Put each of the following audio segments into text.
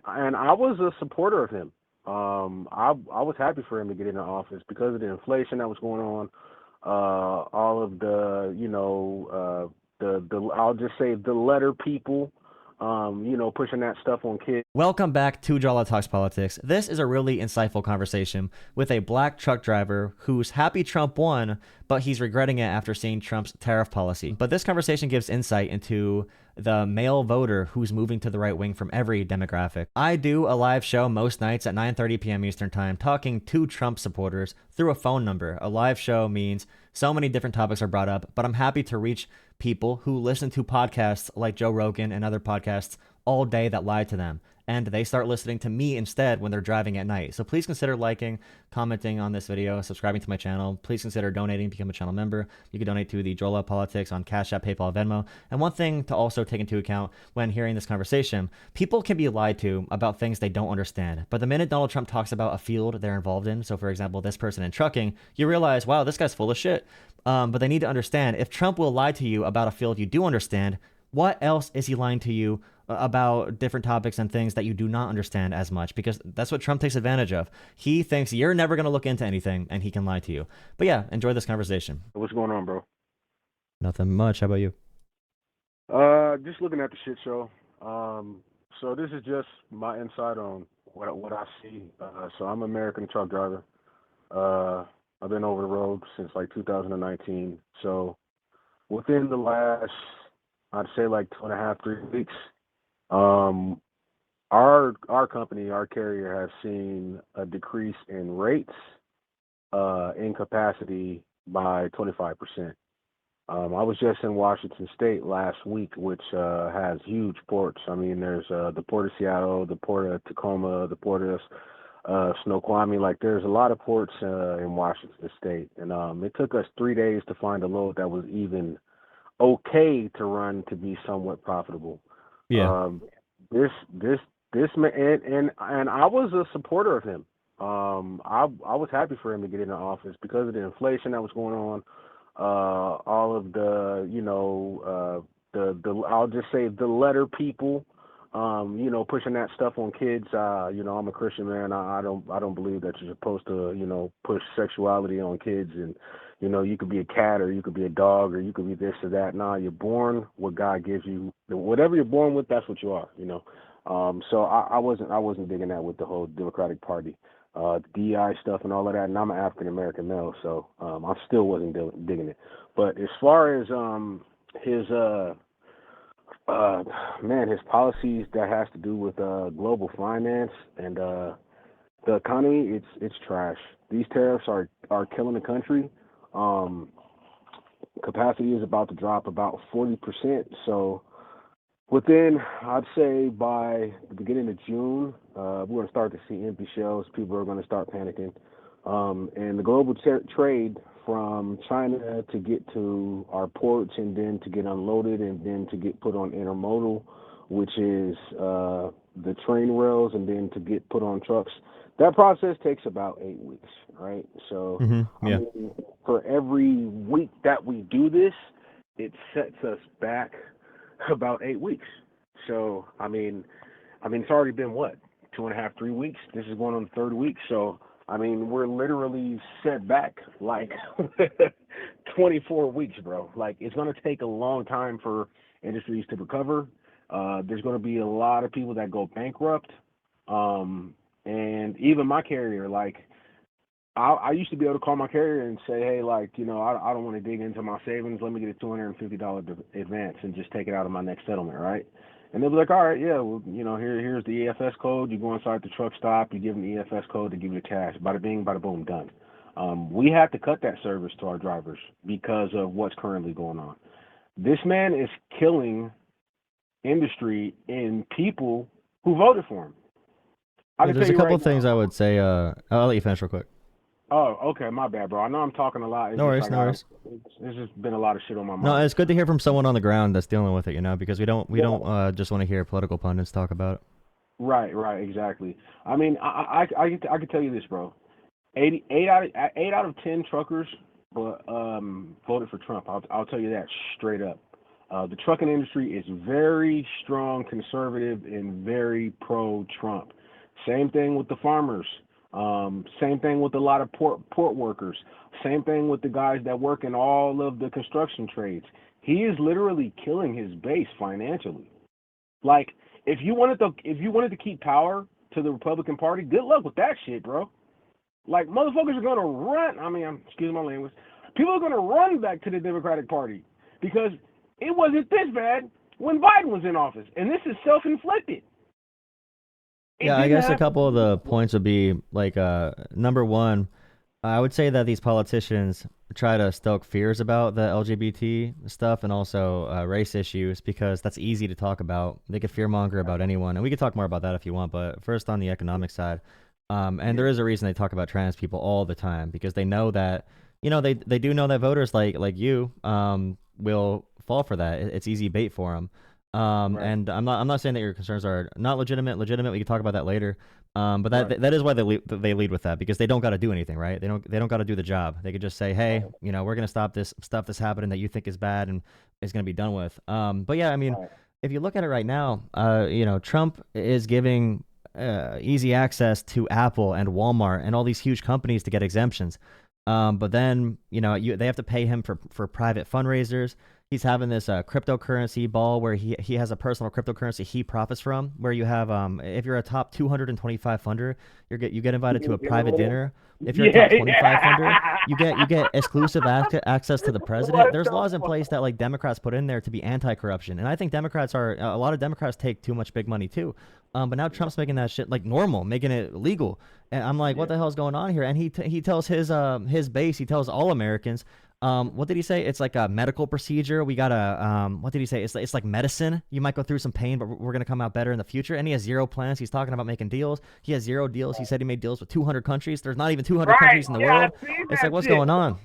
and I was a supporter of him. I was happy for him to get into office because of the inflation that was going on, all of the, the I'll just say the letter people, pushing that stuff on kids. Welcome back to Jolah Talks Politics. This is a really insightful conversation with a black truck driver who's happy Trump won, but he's regretting it after seeing Trump's tariff policy. But this conversation gives insight into the male voter who's moving to the right wing from every demographic. I do a live show most nights at 9:30 p.m. Eastern Time talking to Trump supporters through a phone number. A live show means so many different topics are brought up, but I'm happy to reach people who listen to podcasts like Joe Rogan and other podcasts all day that lie to them, and they start listening to me instead when they're driving at night. So please consider liking, commenting on this video, subscribing to my channel. Please consider donating, become a channel member. You can donate to the Jolah Politics on Cash App, PayPal, Venmo. And one thing to also take into account when hearing this conversation, people can be lied to about things they don't understand. But the minute Donald Trump talks about a field they're involved in, so for example, this person in trucking, you realize, wow, this guy's full of shit. But they need to understand, if Trump will lie to you about a field you do understand, what else is he lying to you about different topics and things that you do not understand as much? Because that's what Trump takes advantage of. He thinks you're never going to look into anything and he can lie to you. But yeah, enjoy this conversation. What's going on, bro? Nothing much. How about you? Just looking at the shit show. So this is just my insight on what I see. So I'm an American truck driver. I've been over the road since like 2019. So within the last, I'd say like 2.5, 3 weeks, our company, our carrier, has seen a decrease in rates, in capacity by 25%. I was just in Washington State last week, which has huge ports. I mean, there's the Port of Seattle, the Port of Tacoma, the Port of Snoqualmie. Like, there's a lot of ports in Washington State, and it took us 3 days to find a load that was even okay to run to be somewhat profitable. Yeah. This man, and I was a supporter of him. I was happy for him to get into office because of the inflation that was going on, all of the, the I'll just say the letter people, pushing that stuff on kids. I'm a Christian man. I don't believe that you're supposed to, push sexuality on kids, and you could be a cat, or you could be a dog, or you could be this or that. Nah, you're born what God gives you. Whatever you're born with, that's what you are. So I wasn't digging that with the whole Democratic Party, DEI stuff and all of that. And I'm an African American male, so I still wasn't digging it. But as far as his his policies that has to do with global finance and the economy, it's trash. These tariffs are killing the country. Capacity is about to drop about 40%. So within, I'd say by the beginning of June, we're going to start to see empty shelves. People are going to start panicking. And the global trade from China to get to our ports, and then to get unloaded, and then to get put on intermodal, which is the train rails, and then to get put on trucks. That process takes about 8 weeks, right? So Yeah. I mean, for every week that we do this, it sets us back about 8 weeks. So I mean, it's already been what, 2.5, 3 weeks. This is going on the third week. So I mean, we're literally set back like 24 weeks, bro. Like, it's going to take a long time for industries to recover. There's going to be a lot of people that go bankrupt. And even my carrier, like, I used to be able to call my carrier and say, hey, like, I don't want to dig into my savings. Let me get a $250 advance and just take it out of my next settlement, right? And they'll be like, all right, yeah, well, here's the EFS code. You go inside the truck stop, you give them the EFS code, they give you the cash. Bada bing, bada boom, done. We have to cut that service to our drivers because of what's currently going on. This man is killing industry and people who voted for him. There's a couple of things I would say. I'll let you finish real quick. Oh, okay, my bad, bro. I know I'm talking a lot. No worries, no worries. There's just been a lot of shit on my mind. No, it's good to hear from someone on the ground that's dealing with it, because we don't just want to hear political pundits talk about it. Right, exactly. I mean, I can tell you this, bro. 8 out of 10 truckers voted for Trump. I'll tell you that straight up. The trucking industry is very strong conservative and very pro-Trump. Same thing with the farmers. Same thing with a lot of port workers. Same thing with the guys that work in all of the construction trades. He is literally killing his base financially. Like, if you wanted to keep power to the Republican Party, good luck with that shit, bro. Like, motherfuckers are gonna run. I mean, excuse my language. People are gonna run back to the Democratic Party because it wasn't this bad when Biden was in office, and this is self-inflicted. It Yeah, I didn't guess a happen. couple of the points would be like number one, I would say that these politicians try to stoke fears about the LGBT stuff and also race issues because that's easy to talk about. They could fearmonger about anyone, and we could talk more about that if you want. But first, on the economic side, and Yeah, there is a reason they talk about trans people all the time because they know that they do know that voters like you will fall for that. It's easy bait for them. right, And I'm not saying that your concerns are not legitimate. Legitimate, we can talk about that later. But right, that is why they lead with that because they don't got to do anything, right? They don't got to do the job. They could just say, hey, right, we're gonna stop this stuff that's happening that you think is bad and is gonna be done with. But yeah, I mean, right, if you look at it right now, Trump is giving easy access to Apple and Walmart and all these huge companies to get exemptions. But then they have to pay him for private fundraisers. He's having this cryptocurrency ball where he has a personal cryptocurrency he profits from. Where you have if you're a top 225 funder, you get invited to a private dinner. If you're a yeah, top 25 funder, yeah. you get exclusive access to the president. What There's the laws in place fuck? that like Democrats put in there to be anti-corruption, and I think Democrats are a lot of Democrats take too much big money too. But now Yeah, Trump's making that shit like normal, making it legal. And I'm like, what yeah, the hell is going on here? And he tells his base, he tells all Americans, what did he say? It's like a medical procedure. We gotta what did he say? It's like medicine. You might go through some pain, but we're gonna come out better in the future. And he has zero plans. He's talking about making deals. He has zero deals. He said he made deals with 200 countries. There's not even 200 right. countries in the Yeah, I world. seen It's that like, what's shit. going on?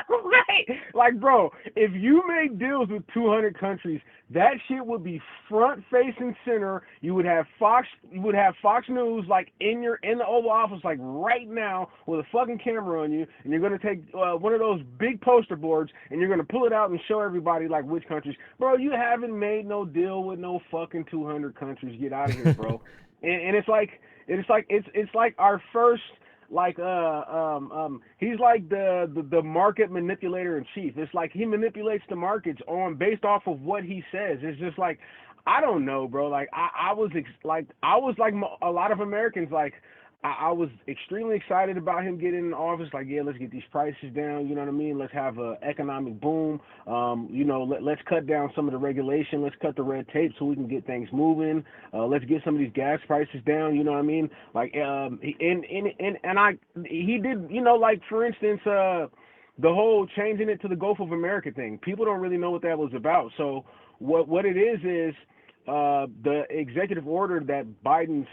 Right. Like, bro, if you make deals with 200 countries, that shit would be front facing center. You would have Fox News like in the Oval Office like right now with a fucking camera on you, and you're gonna take one of those big poster boards and you're gonna pull it out and show everybody like which countries. Bro, you haven't made no deal with no fucking 200 countries. Get out of here, bro. And it's like our first like he's like the market manipulator in chief. It's like he manipulates the markets on based off of what he says. It's just like I don't know, bro. Like I was like a lot of Americans. Like I was extremely excited about him getting in office. Like, yeah, let's get these prices down. You know what I mean? Let's have a economic boom. Let's cut down some of the regulation. Let's cut the red tape so we can get things moving. Let's get some of these gas prices down. You know what I mean? Like, he did. Like for instance, the whole changing it to the Gulf of America thing. People don't really know what that was about. So what it is the executive order that Biden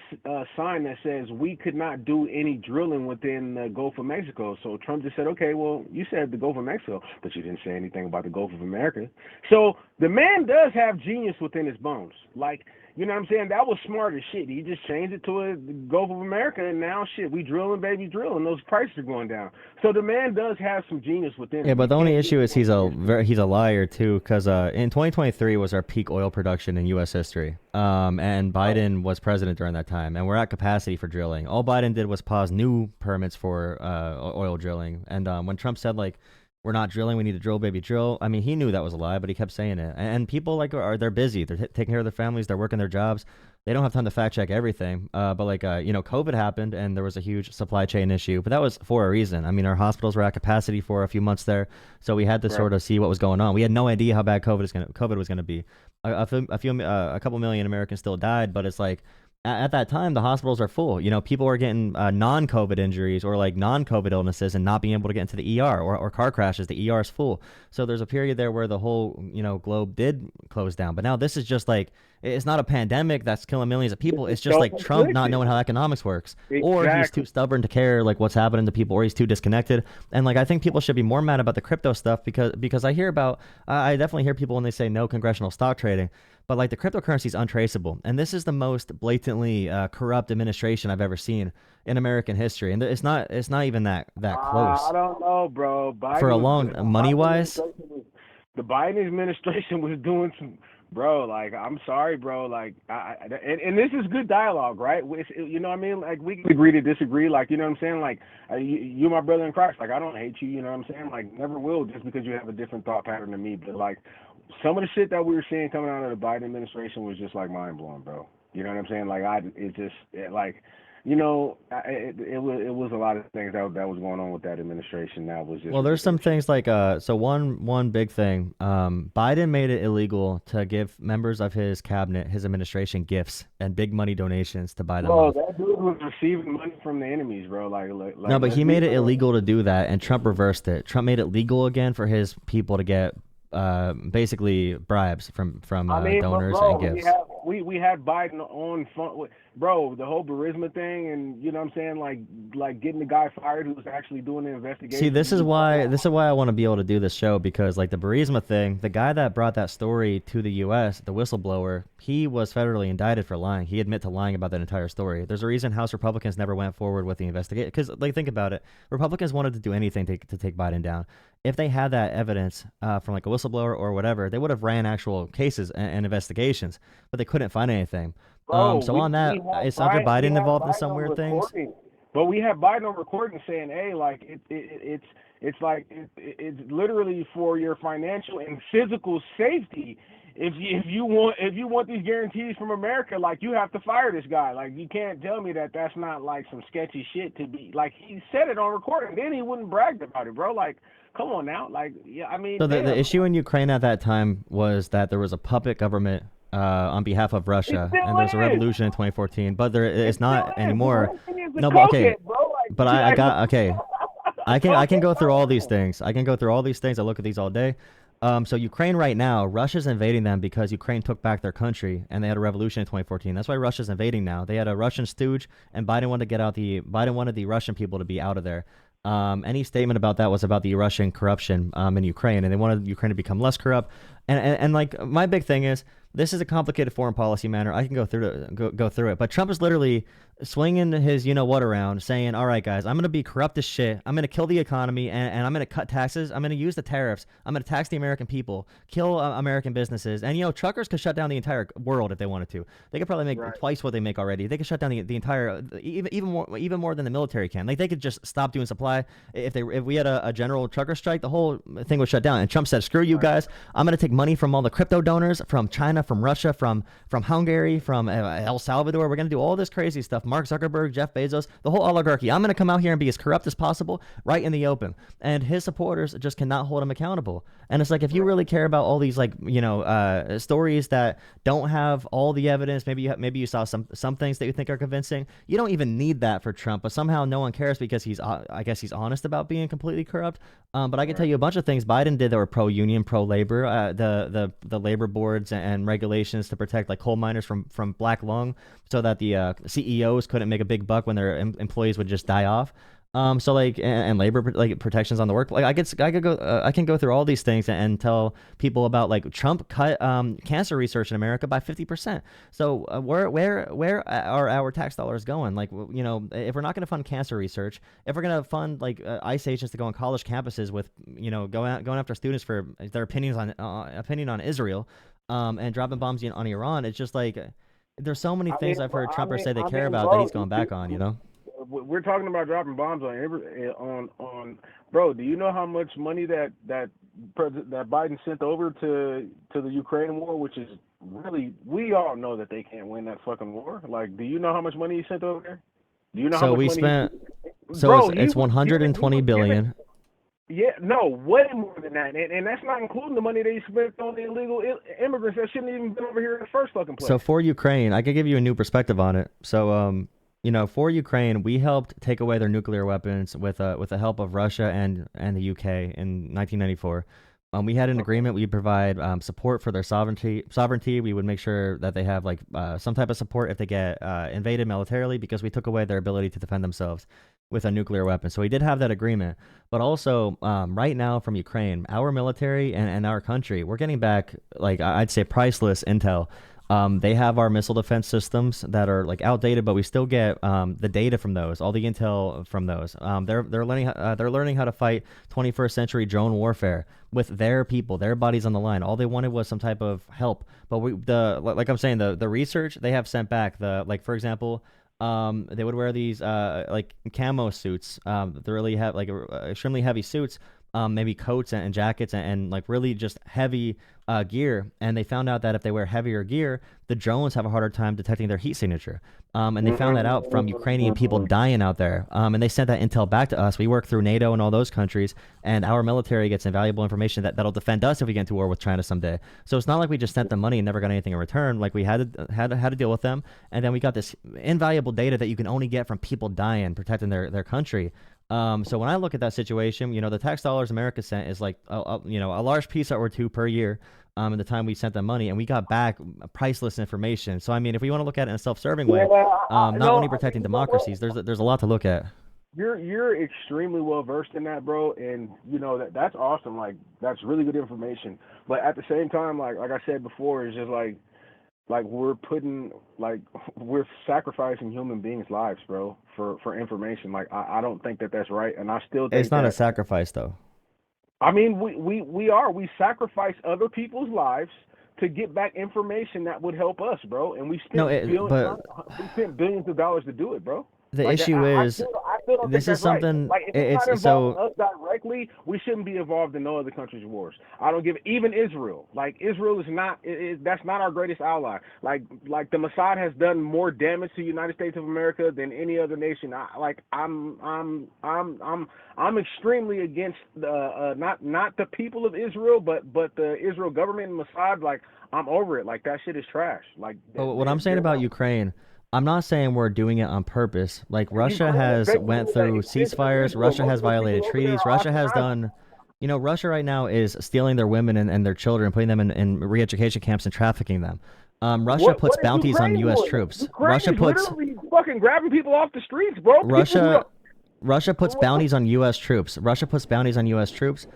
signed that says we could not do any drilling within the Gulf of Mexico. So Trump just said, okay, well, you said the Gulf of Mexico, but you didn't say anything about the Gulf of America. So the man does have genius within his bones. Like, you know what I'm saying? That was smart as shit. He just changed it to the Gulf of America, and now shit, we drilling, baby, drilling. Those prices are going down. So the man does have some genius within Yeah, him. but You the only can't issue is he's discount his. he's a liar too, because in 2023 was our peak oil production in U.S. history. And Right, Biden was president during that time, and we're at capacity for drilling. All Biden did was pause new permits for oil drilling. And when Trump said like we're not drilling, we need to drill, baby, drill. I mean, he knew that was a lie, but he kept saying it. And people like they're busy, they're taking care of their families, they're working their jobs. They don't have time to fact check everything. But like COVID happened, and there was a huge supply chain issue, but that was for a reason. I mean, our hospitals were at capacity for a few months there, so we had to right, sort of see what was going on. We had no idea how bad COVID was gonna be. A couple million Americans still died, but it's like at that time the hospitals are full. People are getting non-COVID injuries or like non-COVID illnesses and not being able to get into the ER or car crashes. The ER is full. So there's a period there where the whole globe did close down. But now this is just like it's not a pandemic that's killing millions of this people. is It's just like Trump not self-inflicted. knowing how economics works, or he's too Exactly. stubborn to care like what's happening to people, or he's too disconnected. And like I think people should be more mad about the crypto stuff because I definitely hear people when they say no congressional stock trading. But like the cryptocurrency is untraceable, and this is the most blatantly corrupt administration I've ever seen in American history, and it's not even that close I don't know, bro. for a Biden was long good. money Biden wise. administration was. The Biden administration was doing some, bro. Like, I'm sorry, bro. Like, and this is good dialogue, right? You know what I mean? Like, we can agree to disagree. Like, you know what I'm saying? Like, you're my brother in Christ. Like, I don't hate you. You know what I'm saying? Like, never will, just because you have a different thought pattern than me. But like, some of the shit that we were seeing coming out of the Biden administration was just like mind blowing, bro. You know what I'm saying? Like, like, you know, it was a lot of things that was going on with that administration. That was just Well, there's some ridiculous. things like so one big thing. Biden made it illegal to give members of his cabinet, his administration, gifts and big money donations to buy them Bro, off. that dude was receiving money from the enemies, bro. No, but Let's he be made it real. illegal to do that, and Trump reversed it. Trump made it legal again for his people to get basically bribes from I mean, but donors and bro, gifts. we had Biden on front with, bro, the whole Burisma thing, and you know what I'm saying, like getting the guy fired who was actually doing the See, investigation. He, this is why I want to be able to do this show because like the Burisma thing, the guy that brought that story to the US, the whistleblower, he was federally indicted for lying. He admit to lying about that entire story. There's a reason House Republicans never went forward with the investigation because like think about it. Republicans wanted to do anything to take Biden down. If they had that evidence from like a whistleblower or whatever, they would have ran actual cases and investigations, but they couldn't find anything. bro, So on we that, had is Hunter Biden, we Biden had involved in Biden some on weird things? recording, but we had Biden on recording saying, hey, like it's like it's literally for your financial and physical safety. If you want these guarantees from America, like you have to fire this guy. Like you can't tell me that that's not like some sketchy shit to be like he said it on recording. Then he wouldn't brag about it, bro. Like come on now, like yeah, I mean So the damn, issue in Ukraine at that time was that there was a puppet government on behalf of it Russia, and still there was a is. revolution in 2014, but there It it's still not is. anymore. Zelensky is a No, but okay, cokehead, bro. but Like, I got okay. a I can cokehead go through all these bro. things. I can go through all these things. I look at these all day. So Ukraine right now, Russia's invading them because Ukraine took back their country and they had a revolution in 2014. That's why Russia's invading now. They had a Russian stooge, and Biden wanted the Russian people to be out of there. Any statement about that was about the Russian corruption in Ukraine, and they wanted Ukraine to become less corrupt. And like my big thing is this is a complicated foreign policy matter. I can go through it, but Trump is literally swinging his you know what around, saying, "All right, guys, I'm gonna be corrupt as shit. I'm gonna kill the economy, and I'm gonna cut taxes. I'm gonna use the tariffs. I'm gonna tax the American people, kill American businesses, and you know truckers could shut down the entire world if they wanted to. They could probably make Right. twice what they make already. They could shut down the entire even more than the military can. Like they could just stop doing supply. If we had a general trucker strike, the whole thing would shut down. And Trump said, "Screw you Right. guys. I'm gonna take money from all the crypto donors from China, from Russia, from Hungary, from El Salvador. We're gonna do all this crazy stuff. Mark Zuckerberg, Jeff Bezos, the whole oligarchy. I'm gonna come out here and be as corrupt as possible, right in the open." And his supporters just cannot hold him accountable. And it's like if you really care about all these like stories that don't have all the evidence, maybe you saw some things that you think are convincing. You don't even need that for Trump, but somehow no one cares because I guess he's honest about being completely corrupt. But I can tell Right. you a bunch of things Biden did that were pro-union, pro-labor. The labor boards and regulations to protect like coal miners from black lung, so that the CEOs couldn't make a big buck when their employees would just die off. So like and labor like protections on the work. Like I can go through all these things and tell people about like Trump cut cancer research in America by 50%. So where are our tax dollars going? Like if we're not going to fund cancer research, if we're going to fund like ICE agents to go on college campuses with going after students for their opinion on Israel, and dropping bombs on Iran, it's just like there's so many I things mean, I've heard I Trumpers mean, say they I care mean, about that bro, he's going back on. we're talking about dropping bombs on. Bro, do you know how much money that Biden sent over to the Ukraine war, which is really, we all know that they can't win that fucking war. Like, do you know how much money he sent over there? Do you know how So much we money spent so bro, it's he 120 was giving billion. yeah, no, way more than that, and that's not including the money they spent on the illegal immigrants that shouldn't even been over here in the first fucking So place. for Ukraine, I could give you a new perspective on it. So for Ukraine, we helped take away their nuclear weapons with the help of Russia and the UK in 1994. We had an Okay, agreement. We provide support for their sovereignty. We would make sure that they have like some type of support if they get invaded militarily, because we took away their ability to defend themselves with a nuclear weapon. So we did have that agreement. But also, right now from Ukraine, our military and our country, we're getting back like I'd say priceless intel They have our missile defense systems that are like outdated, but we still get the data from those, all the intel from those. They're learning how to fight 21st century drone warfare with their people, their bodies on the line. All they wanted was some type of help. But like I'm saying, the research they have sent back, for example, they would wear these like camo suits. They really have like extremely heavy suits. Maybe coats and jackets and like really just heavy gear. And they found out that if they wear heavier gear, the drones have a harder time detecting their heat signature. And they found that out from Ukrainian people dying out there. And they sent that intel back to us. We work through NATO and all those countries, and our military gets invaluable information that'll defend us if we get into war with China someday. So it's not like we just sent them money and never got anything in return. Like we had to deal with them, and then we got this invaluable data that you can only get from people dying, protecting their country. So when I look at that situation, the tax dollars America sent is like a large piece or two per year. In the time we sent them money, and we got back priceless information. So I mean, if we want to look at it in a self-serving way, not only protecting democracies, there's a lot to look at. You're extremely well versed in that, bro, and that's awesome. Like that's really good information. But at the same time, like I said before, it's just like we're sacrificing human beings' lives, bro, for information. Like I don't think that's right, and I still think it's not a sacrifice though. I mean, we sacrifice other people's lives to get back information that would help us, bro, and we spent billions of dollars to do it, bro. The issue is, I still don't this think is that's right. something. Like, if it's not involving us directly, we shouldn't be involved in no other country's wars. I don't give even Israel. Like Israel is not. That's not our greatest ally. Like the Mossad has done more damage to the United States of America than any other nation. I'm extremely against not the people of Israel, but the Israel government and Mossad. Like I'm over it. Like that shit is trash. Like. But what I'm saying about Ukraine. I'm not saying we're doing it on purpose. Like Russia has went through ceasefires. Russia has violated treaties. Russia has done, Russia right now is stealing their women and their children, putting them in re-education camps and trafficking them. Russia puts bounties on U.S. troops. Russia puts fucking grabbing people off the streets, bro. Russia puts bounties on U.S. troops. Russia puts bounties on U.S. troops,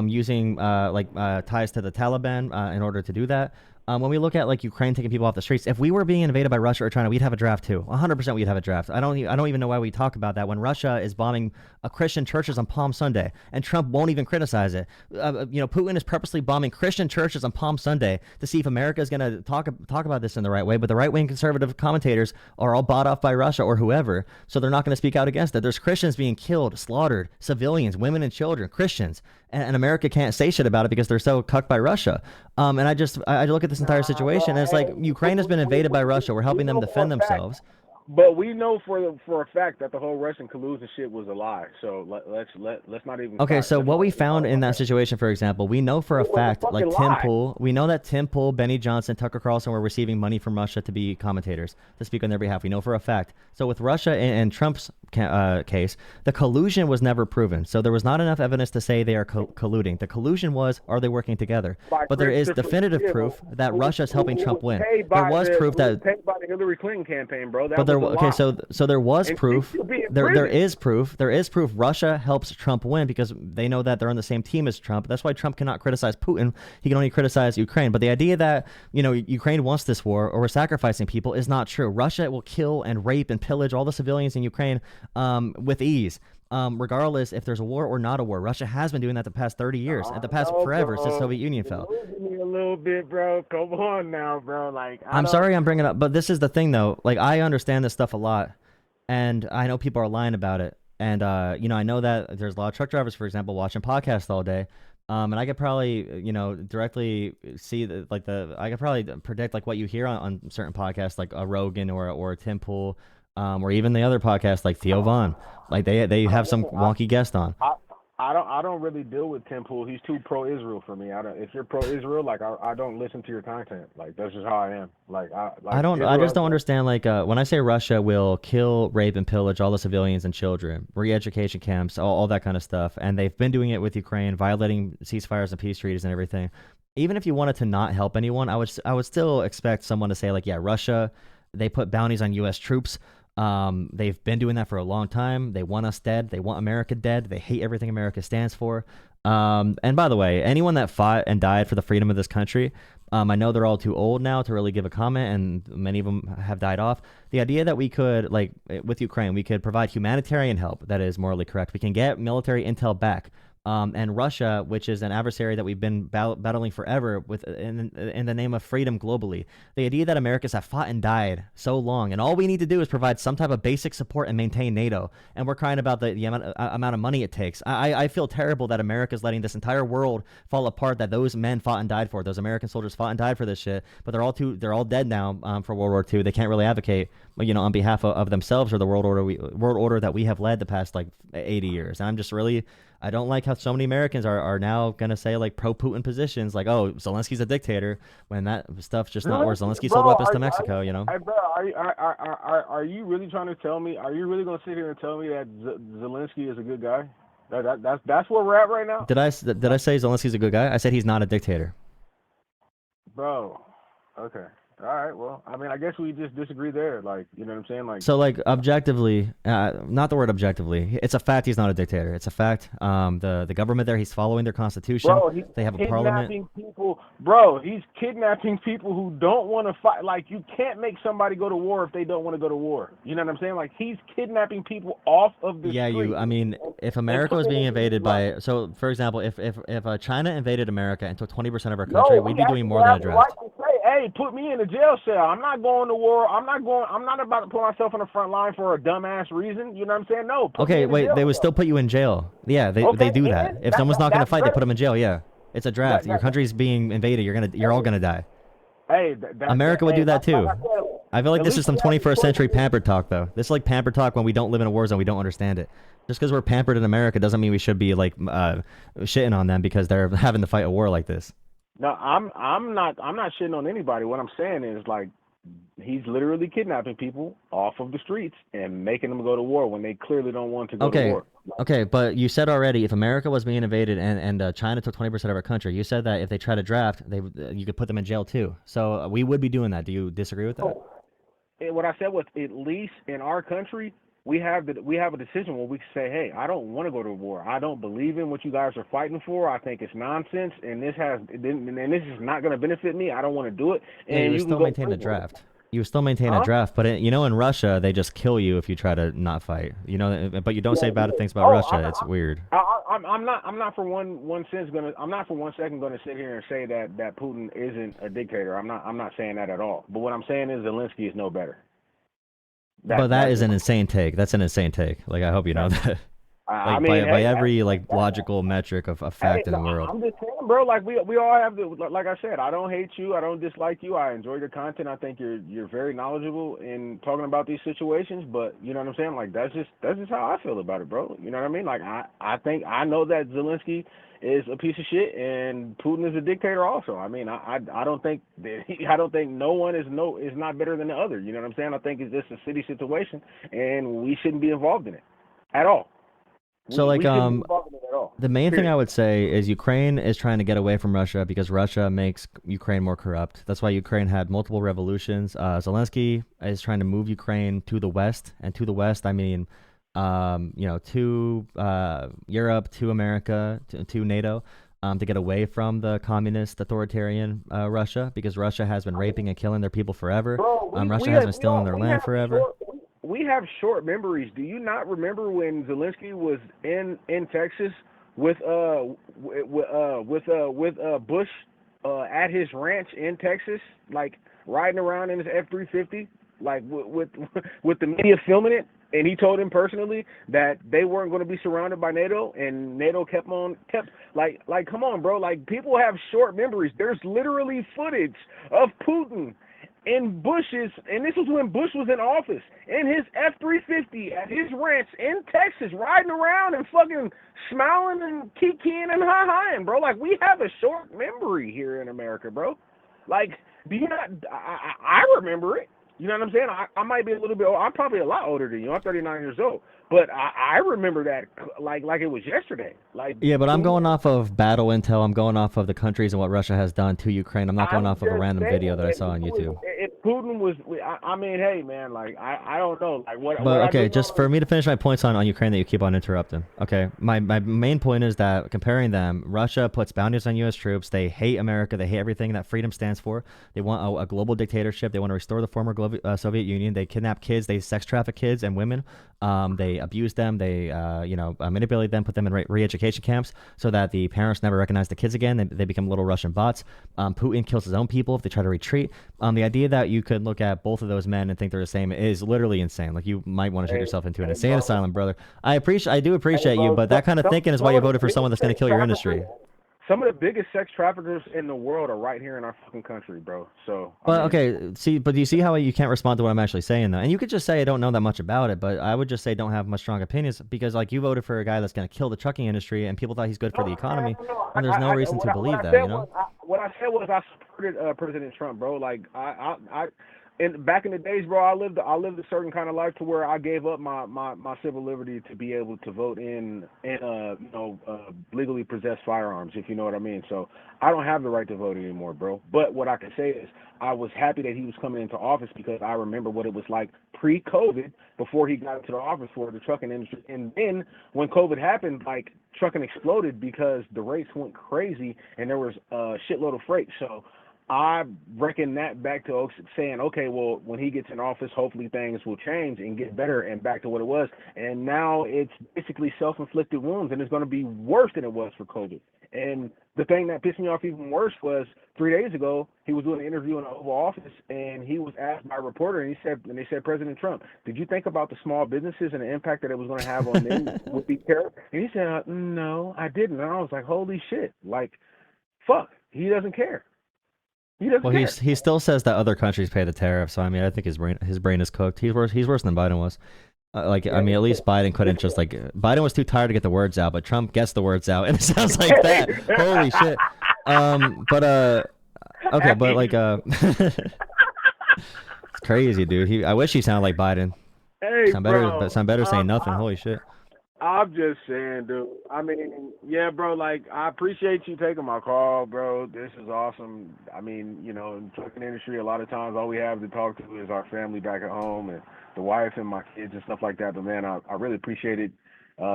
using ties to the Taliban in order to do that. When we look at like Ukraine taking people off the streets, if we were being invaded by Russia or China, we'd have a draft too. 100% we'd have a draft. I don't even know why we talk about that when Russia is bombing Christian churches on Palm Sunday and Trump won't even criticize it. Putin is purposely bombing Christian churches on Palm Sunday to see if America is going to talk about this in the right way. But the right-wing conservative commentators are all bought off by Russia or whoever, so they're not going to speak out against it. There's Christians being killed, slaughtered, civilians, women and children, Christians, and America can't say shit about it because they're so cucked by Russia. And I look at this entire situation, and it's like Ukraine has been invaded by Russia. We're helping them defend themselves. But we know for a fact that the whole Russian collusion shit was a lie. So let's not even. Okay, so what we found in that situation, for example, we know for a fact, like Tim Pool, we know that Tim Pool, Benny Johnson, Tucker Carlson were receiving money from Russia to be commentators, to speak on their behalf. We know for a fact. So with Russia and Trump's case, the collusion was never proven. So there was not enough evidence to say they are colluding. The collusion was, are they working together? But there is definitive proof that Russia is helping Trump win. There was proof that paid by the Hillary Clinton campaign, bro. So there was proof. There is proof. There is proof Russia helps Trump win because they know that they're on the same team as Trump. That's why Trump cannot criticize Putin. He can only criticize Ukraine. But the idea that, Ukraine wants this war or we're sacrificing people is not true. Russia will kill and rape and pillage all the civilians in Ukraine with ease. Regardless if there's a war or not a war. Russia has been doing that the past 30 years, and the past forever since the Soviet Union fell. A little bit, bro. Come on now, bro. I'm sorry I'm bringing it up, but this is the thing, though. Like, I understand this stuff a lot, and I know people are lying about it. And, I know that there's a lot of truck drivers, for example, watching podcasts all day. And I could probably, directly see I could probably predict like what you hear on certain podcasts, like a Rogan or a Tim Pool, or even the other podcasts like Theo Vaughn. Like they have some wonky guest on. I don't really deal with Tim Pool. He's too pro-Israel for me. If you're pro-Israel, I don't listen to your content. Like that's just how I am. I just don't understand. Like when I say Russia will kill, rape, and pillage all the civilians and children, re-education camps, all that kind of stuff, and they've been doing it with Ukraine, violating ceasefires and peace treaties and everything. Even if you wanted to not help anyone, I would still expect someone to say like, yeah, Russia, they put bounties on U.S. troops. They've been doing that for a long time. They want us dead. They want America dead. They hate everything America stands for. And by the way, anyone that fought and died for the freedom of this country, I know they're all too old now to really give a comment, and many of them have died off. The idea that we could, like with Ukraine, we could provide humanitarian help that is morally correct. We can get military intel back. And Russia, which is an adversary that we've been battling forever with in the name of freedom globally. The idea that Americans have fought and died so long, and all we need to do is provide some type of basic support and maintain NATO. And we're crying about the amount of money it takes. I feel terrible that America's letting this entire world fall apart, that those men fought and died for. Those American soldiers fought and died for this shit, but they're all dead now for World War II. They can't really advocate, on behalf of themselves or the world order that we have led the past like 80 years. And I'm just really, I don't like how so many Americans are now going to say like pro-Putin positions, like, oh, Zelensky's a dictator, when that stuff's just not where Zelensky sold weapons to Mexico, Are you really trying to tell me, are you really going to sit here and tell me that Zelensky is a good guy? That's where we're at right now? Did I say Zelensky's a good guy? I said he's not a dictator. Bro, okay. All right, well, I mean, I guess we just disagree there. Like, you know what I'm saying? Like, so, like, objectively, not the word objectively. It's a fact he's not a dictator. It's a fact. The government there, he's following their constitution. Bro, they have a parliament. He's kidnapping people who don't want to fight. Like, you can't make somebody go to war if they don't want to go to war. You know what I'm saying? Like, he's kidnapping people off of the street. I mean, if America was being invaded by, so for example, if China invaded America and took 20% of our country, we'd be doing more than a draft. Hey, put me in a jail cell. I'm not going to war. I'm not about to put myself on the front line for a dumbass reason. You know what I'm saying? No. Okay, wait. They would still put you in jail. Yeah, they do that. If someone's not going to fight, they put them in jail. Yeah, it's a draft. Your country's being invaded. You're all gonna die. Hey, America would do that too. I feel like this is some 21st century pampered talk, though. This is like pampered talk when we don't live in a war zone. We don't understand it. Just because we're pampered in America doesn't mean we should be like shitting on them because they're having to fight a war like this. No, I'm not shitting on anybody. What I'm saying is, like, he's literally kidnapping people off of the streets and making them go to war when they clearly don't want to go to war. Okay, but you said already if America was being invaded and China took 20% of our country, you said that if they try to draft, you could put them in jail too. So we would be doing that. Do you disagree with that? What I said was, at least in our country, we have a decision where we can say, hey, I don't want to go to war. I don't believe in what you guys are fighting for. I think it's nonsense, and this is not going to benefit me. I don't want to do it. And you still maintain the draft. You still maintain a draft, but in Russia they just kill you if you try to not fight. But you don't say bad things about Russia. It's weird. I'm not for one second gonna sit here and say that Putin isn't a dictator. I'm not saying that at all. But what I'm saying is Zelensky is no better. But that is an insane take. That's an insane take. Like, I hope you know that. By every logical metric of fact in the world. I'm just saying, bro. Like we all have like I said, I don't hate you. I don't dislike you. I enjoy your content. I think you're very knowledgeable in talking about these situations. But you know what I'm saying? Like that's just how I feel about it, bro. You know what I mean? Like I know that Zelensky is a piece of shit and Putin is a dictator also. I mean, I don't think no one is not better than the other. You know what I'm saying? I think it's just a city situation and we shouldn't be involved in it at all. So the main thing I would say is Ukraine is trying to get away from Russia because Russia makes Ukraine more corrupt. That's why Ukraine had multiple revolutions. Zelensky is trying to move Ukraine to the West, and to the West I mean to Europe, to America, to NATO, to get away from the communist authoritarian Russia, because Russia has been raping and killing their people forever. Russia has been stealing their land forever. We have short memories. Do you not remember when Zelensky was in Texas with Bush at his ranch in Texas, like riding around in his F-350, like with the media filming it, and he told him personally that they weren't going to be surrounded by NATO, and NATO kept like come on, bro, like people have short memories. There's literally footage of Putin in Bush's, and this was when Bush was in office, in his F-350 at his ranch in Texas, riding around and fucking smiling and kikiing and hi-hiing, bro. Like, we have a short memory here in America, bro. Like, do you not? I remember it. You know what I'm saying? I might be a little bit old. I'm probably a lot older than you. I'm 39 years old. but I remember that like it was yesterday. Like Yeah, but I'm Putin, going off of battle intel. I'm going off of the countries and what Russia has done to Ukraine. I'm not going I'm off of a just random saying, video that I saw on YouTube. if Putin was, I mean, hey man, like I don't know, like what But I do okay, just know for is, me to finish my points on Ukraine that you keep on interrupting. Okay, my main point is that comparing them, Russia puts bounties on U.S. troops. They hate America. They hate everything that freedom stands for. They want a global dictatorship. They want to restore the former Soviet Union. They kidnap kids. They sex traffic kids and women. They abuse them. They manipulate them, put them in re-education camps so that the parents never recognize the kids again. They become little Russian bots. Putin kills his own people if they try to retreat. The idea that you could look at both of those men and think they're the same is literally insane. Like, you might want to take hey, yourself into an hey insane bro, asylum, brother. I do hey appreciate you, bro, but that kind of thinking is why some you of the voted for someone biggest that's going sex to kill your traffickers, industry. some of the biggest sex traffickers in the world are right here in our fucking country, bro. So I But mean, okay, but do you see how you can't respond to what I'm actually saying though? And you could just say I don't know that much about it, but I would just say don't have much strong opinions because like you voted for a guy that's going to kill the trucking industry and people thought he's good for no, the no, no, economy no, no. when there's no reason to What believe I that, said you was, know? I supported President Trump, bro. Like and back in the days, bro, I lived a certain kind of life to where I gave up my civil liberty to be able to vote in legally possessed firearms, if you know what I mean. So I don't have the right to vote anymore, bro. But what I can say is I was happy that he was coming into office because I remember what it was like pre-COVID before he got into the office for the trucking industry. And then when COVID happened, like trucking exploded because the rates went crazy and there was a shitload of freight. So I reckon that back to saying, okay, well, when he gets in office, hopefully things will change and get better and back to what it was. And now it's basically self-inflicted wounds, and it's going to be worse than it was for COVID. And the thing that pissed me off even worse was 3 days ago, he was doing an interview in the Oval Office, and he was asked by a reporter, and they said, President Trump, did you think about the small businesses and the impact that it was going to have on them with these tariffs? And he said, no, I didn't. And I was like, holy shit, like, fuck, he doesn't care. He doesn't Well, care. he still says that other countries pay the tariff, so I mean, I think his brain is cooked. He's worse than Biden was. I Yeah, mean, at least Biden couldn't just like Biden was too tired to get the words out, but Trump gets the words out, and it sounds like that. Holy shit. But okay, but like it's crazy, dude. I wish he sounded like Biden. hey, bro. Sound better saying Um, nothing. I, Holy shit. I'm just saying, dude. I mean, yeah, bro. Like, I appreciate you taking my call, bro. This is awesome. I mean, in the trucking industry, a lot of times all we have to talk to is our family back at home and the wife and my kids and stuff like that. But man, I really appreciate it.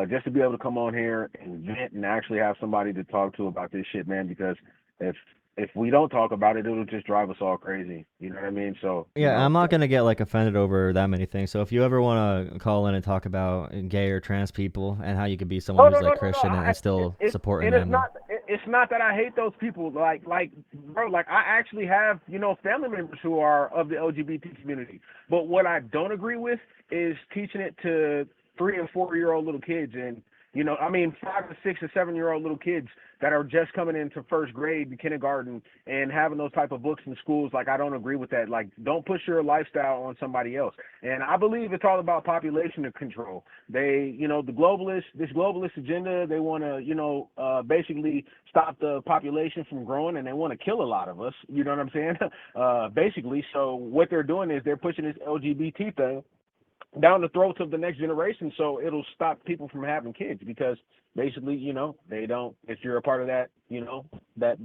Just to be able to come on here and vent and actually have somebody to talk to about this shit, man. Because if if we don't talk about it, it'll just drive us all crazy. You know what I mean? So, Yeah, I'm not gonna get like offended over that many things. So if you ever want to call in and talk about gay or trans people and how you could be someone oh who's no, no, like no, no. Christian and still supporting And it's them, not it's not that I hate those people. Like bro, like I actually have family members who are of the LGBT community. But what I don't agree with is teaching it to 3 and 4 year old little kids, and I mean 5 to 6 and 7 year old little kids that are just coming into first grade, kindergarten, and having those type of books in schools. Like, I don't agree with that. Like, don't push your lifestyle on somebody else. And I believe it's all about population control. This globalist agenda, they want to, basically stop the population from growing, and they want to kill a lot of us. You know what I'm saying? Basically. So what they're doing is they're pushing this LGBT thing down the throats of the next generation, so it'll stop people from having kids, because basically, they don't, if you're a part of that,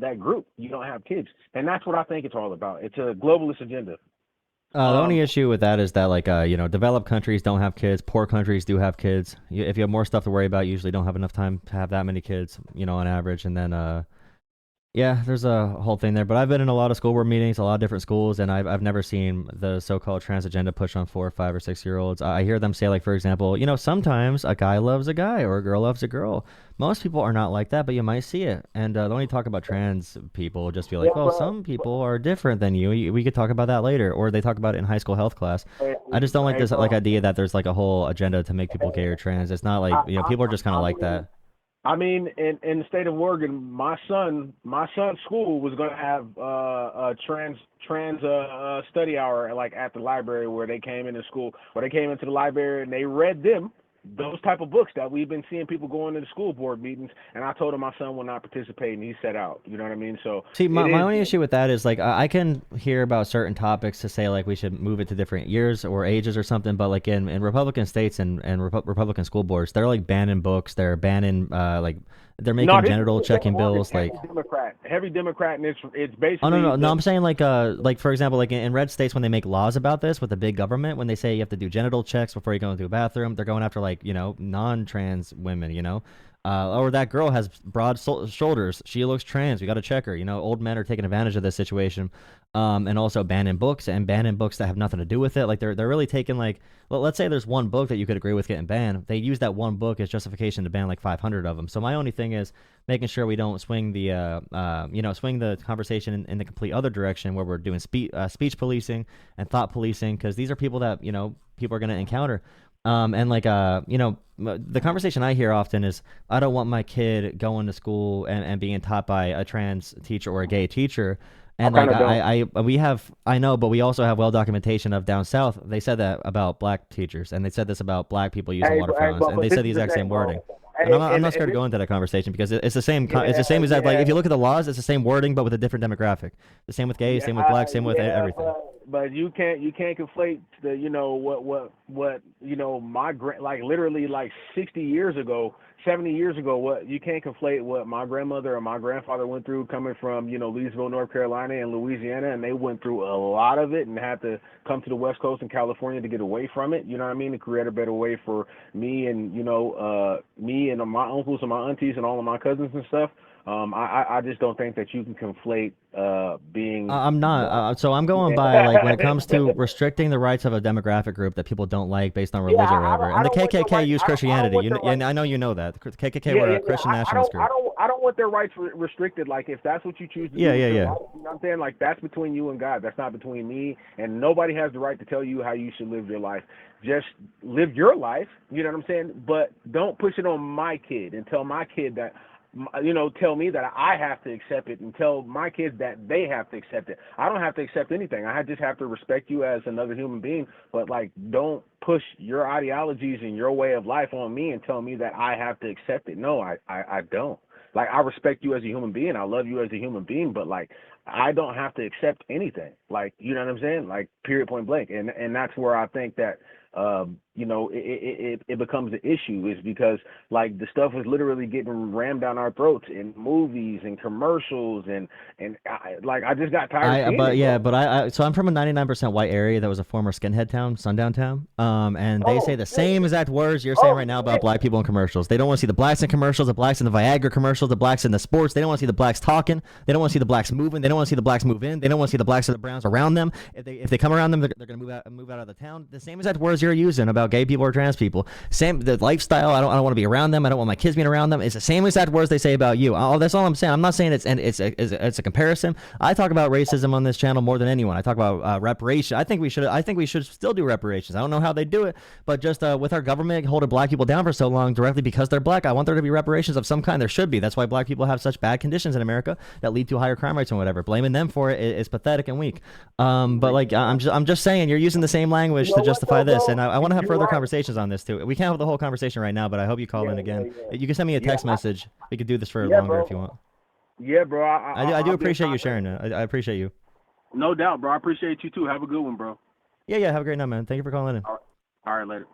that group, you don't have kids. And that's what I think it's all about. It's a globalist agenda. the only um issue with that is that like developed countries don't have kids, poor countries do have kids. If you have more stuff to worry about, you usually don't have enough time to have that many kids, on average. And then yeah, there's a whole thing there, but I've been in a lot of school board meetings, a lot of different schools, and I've never seen the so-called trans agenda push on 4 or 5 or 6 year olds. I hear them say, like, for example, sometimes a guy loves a guy or a girl loves a girl. Most people are not like that, but you might see it. And the only talk about trans people just be yeah, like, well, some people are different than you. We could talk about that later, or they talk about it in high school health class. hey, I just don't like hey this like bro, idea that there's like a whole agenda to make people gay or trans. It's not like people are just kind of I like mean, that. in the state of Oregon, my son's school was going to have a trans study hour, like at the library, where they came into the library and they read them, those type of books that we've been seeing people going to the school board meetings, and I told him my son will not participate, and he set out. You know what I mean? So See, my only issue with that is like I can hear about certain topics to say like we should move it to different years or ages or something, but like in Republican states and Republican school boards, they're like banning books, they're banning like they're making genital checking bills, like heavy Democrat, and it's basically. Oh no, I'm saying like for example, like in red states when they make laws about this with the big government, when they say you have to do genital checks before you go into a bathroom, they're going after like non-trans women, or that girl has broad shoulders, she looks trans, we got to check her. Old men are taking advantage of this situation, and also banning books that have nothing to do with it. Like they're really taking like, well, let's say there's one book that you could agree with getting banned. They use that one book as justification to ban like 500 of them. So my only thing is making sure we don't swing the swing the conversation in the complete other direction where we're doing speech policing and thought policing, because these are people that people are going to encounter. And like the conversation I hear often is, I don't want my kid going to school and being taught by a trans teacher or a gay teacher. And like I know, but we also have documentation of down south. They said that about black teachers, and they said this about black people using water fountains, and they said the exact same wording. And I'm not scared to go into that conversation because it's the same. It's the same exact. Like if you look at the laws, it's the same wording, but with a different demographic. The same with gays, same with black, same with everything. But you can't conflate the my like literally like 60 years ago, 70 years ago. What you can't conflate what my grandmother or my grandfather went through coming from Louisville, North Carolina, and Louisiana, and they went through a lot of it and had to come to the West Coast and California to get away from it. You know what I mean? To create a better way for me and me and my uncles and my aunties and all of my cousins and stuff. I just don't think that you can conflate being. I'm not. So I'm going by like when it comes to restricting the rights of a demographic group that people don't like based on religion or whatever. And the KKK use Christianity. And I know you know that the KKK were a Christian nationalist group. I don't want their rights restricted. Like if that's what you choose to do. Yeah. Life, you know what I'm saying? Like that's between you and God. That's not between me. And nobody has the right to tell you how you should live your life. Just live your life. You know what I'm saying? But don't push it on my kid and tell my kid that. Tell me that I have to accept it, and tell my kids that they have to accept it. I don't have to accept anything. I just have to respect you as another human being, but like don't push your ideologies and your way of life on me and tell me that I have to accept it. No, I don't. Like I respect you as a human being. I love you as a human being, but like I don't have to accept anything. Like, you know what I'm saying? Like period, point blank. And that's where I think that it becomes an issue, is because like the stuff is literally getting rammed down our throats in movies and commercials and I just got tired. So I'm from a 99% white area that was a former skinhead town, sundown town. And they say the same exact words you're saying right now about black people in commercials. They don't want to see the blacks in commercials, the blacks in the Viagra commercials, the blacks in the sports. They don't want to see the blacks talking. They don't want to see the blacks moving. They don't want to see the blacks move in. They don't want to see the blacks or the browns around them. If they come around them, they're going to move out of the town. The same exact words you're using about gay people or trans people. Same, the lifestyle. I don't want to be around them. I don't want my kids being around them. It's the same exact words they say about you. That's all I'm saying. I'm not saying it's a comparison. I talk about racism on this channel more than anyone. I talk about reparation. I think we should still do reparations. I don't know how they do it, but just with our government holding black people down for so long directly because they're black, I want there to be reparations of some kind. There should be. That's why black people have such bad conditions in America that lead to higher crime rates and whatever. Blaming them for it is pathetic and weak. But like I'm just saying, you're using the same language to justify this, and I want to have further conversations on this too. We can't have the whole conversation right now, but I hope you call in again. You can send me a text message. We could do this for longer if you want. Yeah, bro. I do appreciate you sharing it. I appreciate you. No doubt, bro. I appreciate you too. Have a good one, bro. Yeah. Have a great night, man. Thank you for calling in. All right, later.